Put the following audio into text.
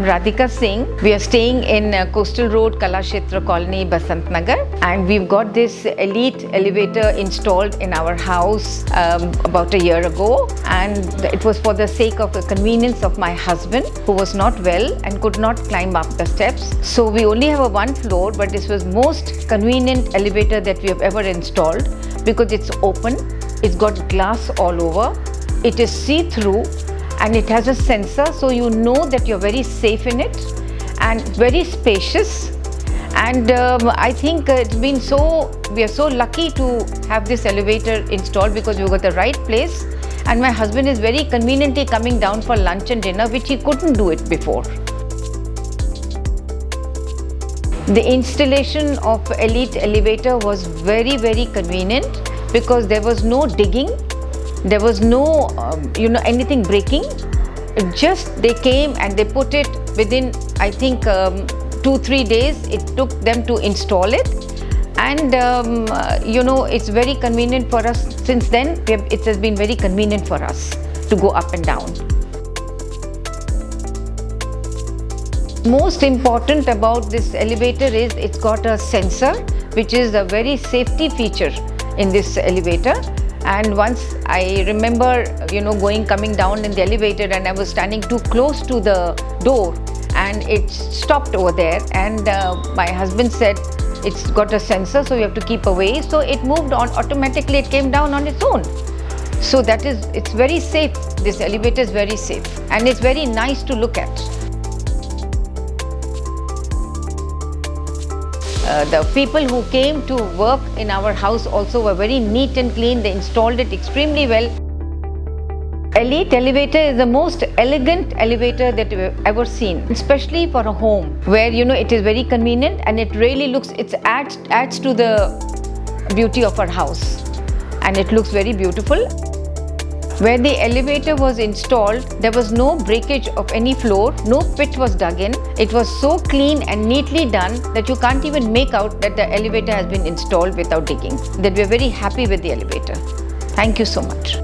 Radhika Singh. We are staying in Coastal Road, Kalashetra Colony, Basant Nagar, and we've got this Elite elevator installed in our house about a year ago, and it was for the sake of the convenience of my husband, who was not well and could not climb up the steps. So we only have a one floor, but this was most convenient elevator that we have ever installed because it's open, it's got glass all over, it is see-through, and it has a sensor, so you know that you're very safe in it, and very spacious. And I think we are so lucky to have this elevator installed because we got the right place, and my husband is very conveniently coming down for lunch and dinner, which he couldn't do it before. The installation of Elite elevator was very, very convenient because there was no digging. There was no, anything breaking. Just they came and they put it within, I think, 2-3 days. It took them to install it, and it's very convenient for us. Since then, it has been very convenient for us to go up and down. Most important about this elevator is it's got a sensor, which is a very safety feature in this elevator. And once I remember, coming down in the elevator, and I was standing too close to the door, and it stopped over there. And my husband said, it's got a sensor, so you have to keep away. So it moved on automatically, it came down on its own. So it's very safe. This elevator is very safe, and it's very nice to look at. The people who came to work in our house also were very neat and clean. They installed it extremely well. Elite elevator is the most elegant elevator that we've ever seen, especially for a home where it is very convenient, and it really adds to the beauty of our house, and it looks very beautiful. Where the elevator was installed, there was no breakage of any floor, no pit was dug in. It was so clean and neatly done that you can't even make out that the elevator has been installed without digging. That we are very happy with the elevator. Thank you so much.